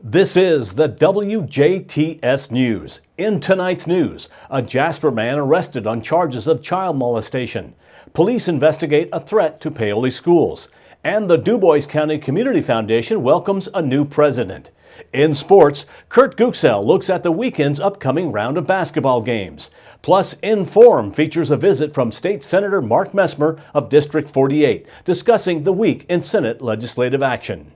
This is the WJTS News. In tonight's news, a Jasper man arrested on charges of child molestation. Police investigate a threat to Paoli schools. And the Dubois County Community Foundation welcomes a new president. In sports, Kurt Guxell looks at the weekend's upcoming round of basketball games. Plus, Inform features a visit from State Senator Mark Messmer of District 48, discussing the week in Senate legislative action.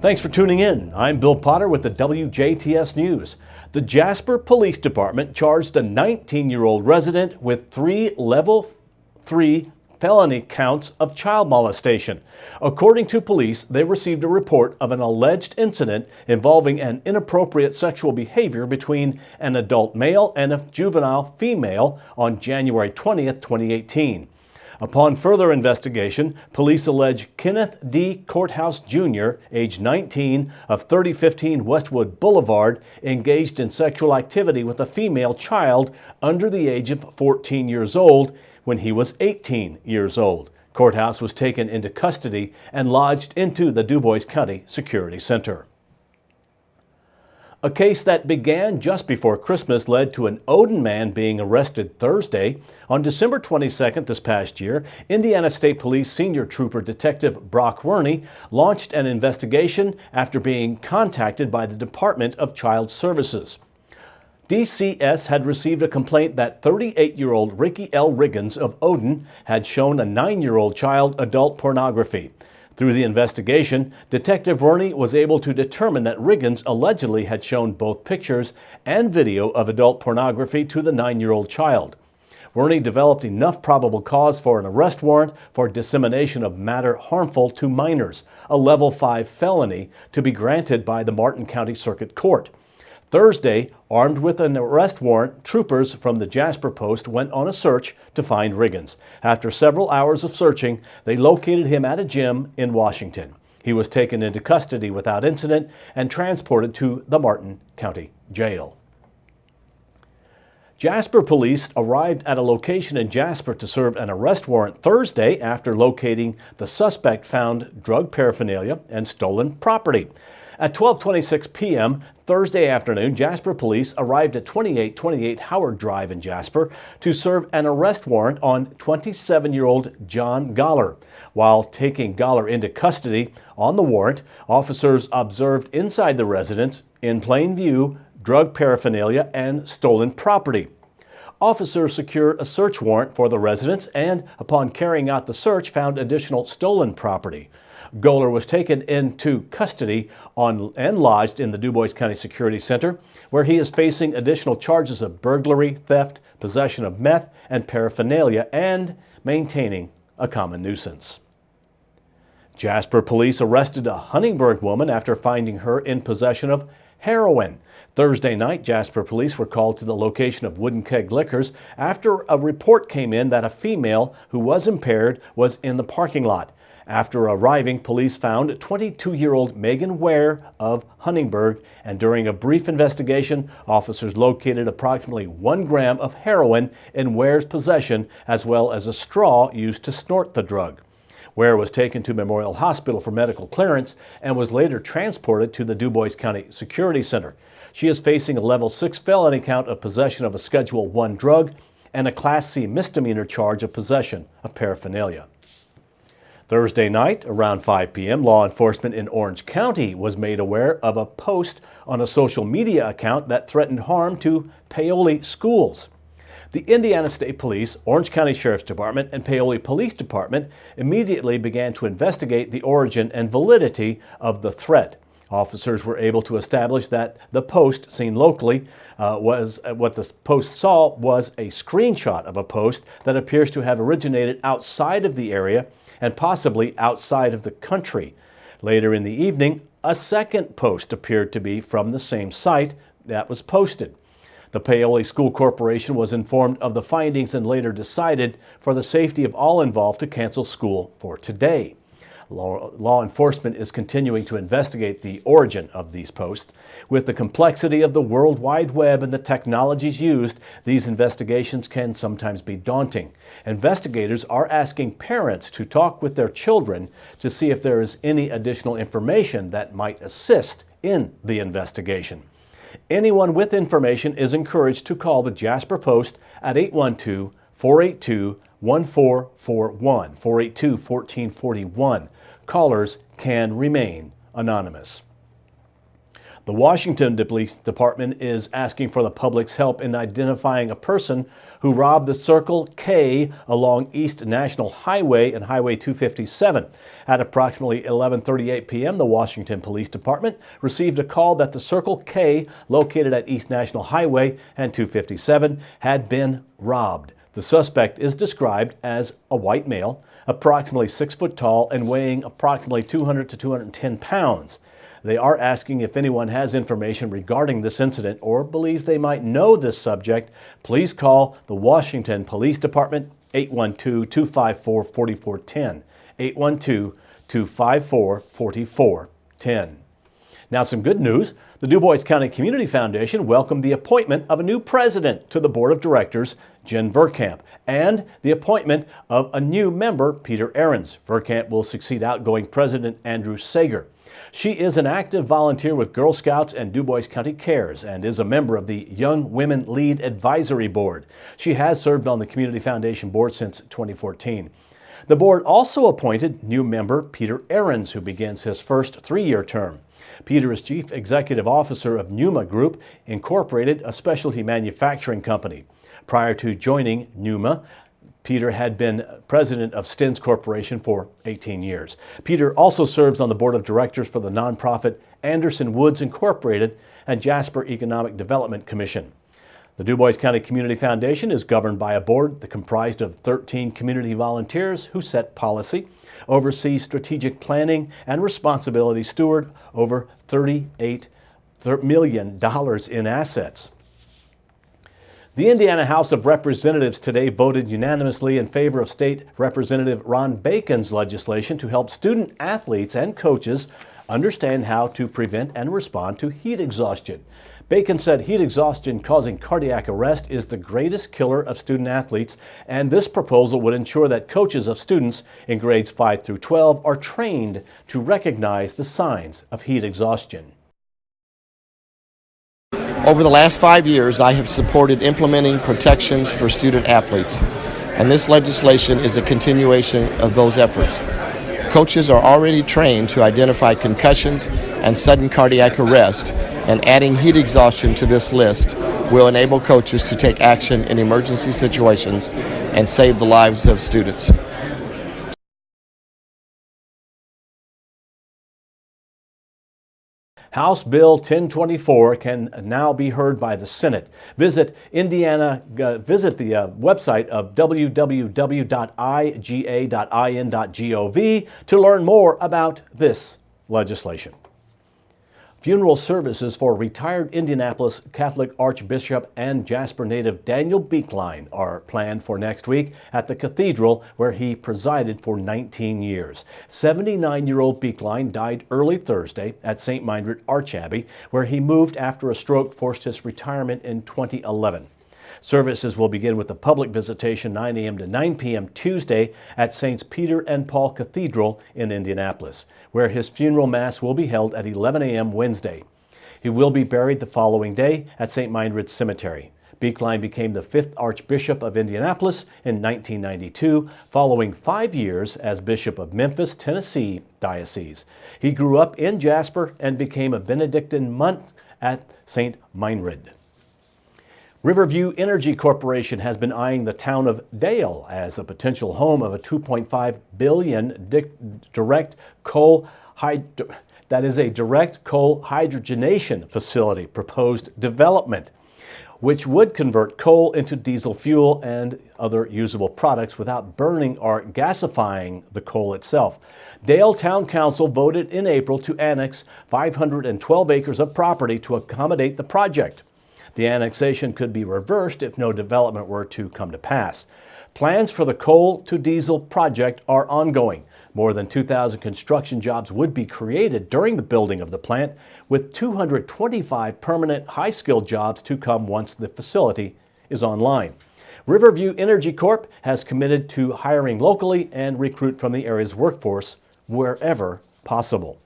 Thanks for tuning in. I'm Bill Potter with the WJTS News. The Jasper Police Department charged a 19-year-old resident with 3 Level 3 felony counts of child molestation. According to police, they received a report of an alleged incident involving an inappropriate sexual behavior between an adult male and a juvenile female on January 20th, 2018. Upon further investigation, police allege Kenneth D. Courthouse Jr., age 19, of 3015 Westwood Boulevard, engaged in sexual activity with a female child under the age of 14 years old when he was 18 years old. Courthouse was taken into custody and lodged into the Dubois County Security Center. A case that began just before Christmas led to an Odin man being arrested Thursday. On December 22nd this past year, Indiana State Police Senior Trooper Detective Brock Werney launched an investigation after being contacted by the Department of Child Services. DCS had received a complaint that 38-year-old Ricky L. Riggins of Odin had shown a 9-year-old child adult pornography. Through the investigation, Detective Werney was able to determine that Riggins allegedly had shown both pictures and video of adult pornography to the 9-year-old child. Werney developed enough probable cause for an arrest warrant for dissemination of matter harmful to minors, a Level 5 felony, to be granted by the Martin County Circuit Court. Thursday, armed with an arrest warrant, troopers from the Jasper Post went on a search to find Riggins. After several hours of searching, they located him at a gym in Washington. He was taken into custody without incident and transported to the Martin County Jail. Jasper police arrived at a location in Jasper to serve an arrest warrant Thursday after locating the suspect found drug paraphernalia and stolen property. At 12:26 p.m. Thursday afternoon, Jasper police arrived at 2828 Howard Drive in Jasper to serve an arrest warrant on 27-year-old John Goller. While taking Goller into custody on the warrant, officers observed inside the residence, in plain view, drug paraphernalia and stolen property. Officers secured a search warrant for the residence and, upon carrying out the search, found additional stolen property. Goller was taken into custody and lodged in the Dubois County Security Center, where he is facing additional charges of burglary, theft, possession of meth and paraphernalia, and maintaining a common nuisance. Jasper police arrested a Huntingburg woman after finding her in possession of heroin. Thursday night, Jasper police were called to the location of Wooden Keg Liquors after a report came in that a female who was impaired was in the parking lot. After arriving, police found 22-year-old Megan Ware of Huntingburg, and during a brief investigation, officers located approximately 1 gram of heroin in Ware's possession, as well as a straw used to snort the drug. Ware was taken to Memorial Hospital for medical clearance and was later transported to the Dubois County Security Center. She is facing a Level 6 felony count of possession of a Schedule 1 drug and a Class C misdemeanor charge of possession of paraphernalia. Thursday night, around 5 p.m., law enforcement in Orange County was made aware of a post on a social media account that threatened harm to Paoli schools. The Indiana State Police, Orange County Sheriff's Department, and Paoli Police Department immediately began to investigate the origin and validity of the threat. Officers were able to establish that the post seen locally was a screenshot of a post that appears to have originated outside of the area and possibly outside of the country. Later in the evening, a second post appeared to be from the same site that was posted. The Paoli School Corporation was informed of the findings and later decided, for the safety of all involved, to cancel school for today. Law enforcement is continuing to investigate the origin of these posts. With the complexity of the World Wide Web and the technologies used, these investigations can sometimes be daunting. Investigators are asking parents to talk with their children to see if there is any additional information that might assist in the investigation. Anyone with information is encouraged to call the Jasper Post at 812-482-1441, 482-1441. Callers can remain anonymous. The Washington Police Department is asking for the public's help in identifying a person who robbed the Circle K along East National Highway and Highway 257. At approximately 11:38 p.m., the Washington Police Department received a call that the Circle K, located at East National Highway and 257, had been robbed. The suspect is described as a white male, approximately 6 foot tall and weighing approximately 200 to 210 pounds. They are asking if anyone has information regarding this incident or believes they might know this subject. Please call the Washington Police Department, 812-254-4410, 812-254-4410. Now, some good news. The DuBois County Community Foundation welcomed the appointment of a new president to the board of directors, Jen Verkamp, and the appointment of a new member, Peter Ahrens. Verkamp will succeed outgoing president Andrew Sager. She is an active volunteer with Girl Scouts and DuBois County Cares and is a member of the Young Women Lead Advisory Board. She has served on the Community Foundation board since 2014. The board also appointed new member Peter Ahrens, who begins his first 3-year term. Peter is Chief Executive Officer of Numa Group, Incorporated, a specialty manufacturing company. Prior to joining Numa, Peter had been president of Stins Corporation for 18 years. Peter also serves on the board of directors for the nonprofit Anderson Woods Incorporated and Jasper Economic Development Commission. The DuBois County Community Foundation is governed by a board that comprised of 13 community volunteers who set policy, oversee strategic planning, and responsibility steward over $38 million in assets. The Indiana House of Representatives today voted unanimously in favor of State Representative Ron Bacon's legislation to help student athletes and coaches understand how to prevent and respond to heat exhaustion. Bacon said heat exhaustion causing cardiac arrest is the greatest killer of student athletes, and this proposal would ensure that coaches of students in grades 5 through 12 are trained to recognize the signs of heat exhaustion. Over the last 5 years, I have supported implementing protections for student athletes, and this legislation is a continuation of those efforts. Coaches are already trained to identify concussions and sudden cardiac arrest, and adding heat exhaustion to this list will enable coaches to take action in emergency situations and save the lives of students. House Bill 1024 can now be heard by the Senate. Visit the website of www.iga.in.gov to learn more about this legislation. Funeral services for retired Indianapolis Catholic Archbishop and Jasper native Daniel Beekline are planned for next week at the cathedral where he presided for 19 years. 79-year-old Beekline died early Thursday at St. Mindred Archabbey, where he moved after a stroke forced his retirement in 2011. Services will begin with a public visitation 9 a.m. to 9 p.m. Tuesday at Saints Peter and Paul Cathedral in Indianapolis, where his funeral mass will be held at 11 a.m. Wednesday. He will be buried the following day at St. Mindred Cemetery. Beekline became the 5th Archbishop of Indianapolis in 1992, following 5 years as Bishop of Memphis, Tennessee Diocese. He grew up in Jasper and became a Benedictine monk at St. Mindred. Riverview Energy Corporation has been eyeing the town of Dale as a potential home of a $2.5 billion direct coal hydrogenation facility proposed development, which would convert coal into diesel fuel and other usable products without burning or gasifying the coal itself. Dale Town Council voted in April to annex 512 acres of property to accommodate the project. The annexation could be reversed if no development were to come to pass. Plans for the coal to diesel project are ongoing. More than 2,000 construction jobs would be created during the building of the plant, with 225 permanent high-skilled jobs to come once the facility is online. Riverview Energy Corp has committed to hiring locally and recruit from the area's workforce wherever possible.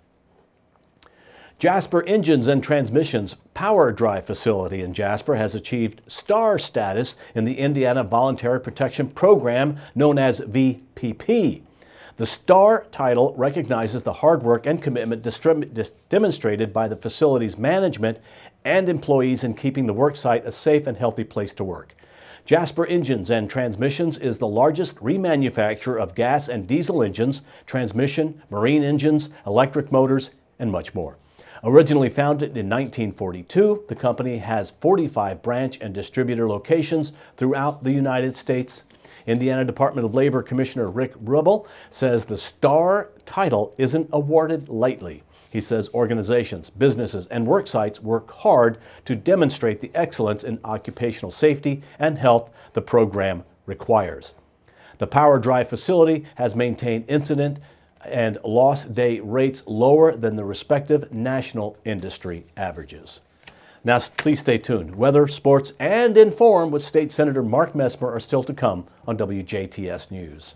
Jasper Engines and Transmissions Power Drive facility in Jasper has achieved STAR status in the Indiana Voluntary Protection Program, known as VPP. The STAR title recognizes the hard work and commitment demonstrated by the facility's management and employees in keeping the worksite a safe and healthy place to work. Jasper Engines and Transmissions is the largest remanufacturer of gas and diesel engines, transmission, marine engines, electric motors, and much more. Originally founded in 1942, the company has 45 branch and distributor locations throughout the United States. Indiana Department of Labor Commissioner Rick Rubel says the STAR title isn't awarded lightly. He says organizations, businesses, and worksites work hard to demonstrate the excellence in occupational safety and health the program requires. The Power Drive facility has maintained incident and lost day rates lower than the respective national industry averages. Now, please stay tuned. Weather, sports, and Inform with State Senator Mark Messmer are still to come on WJTS News.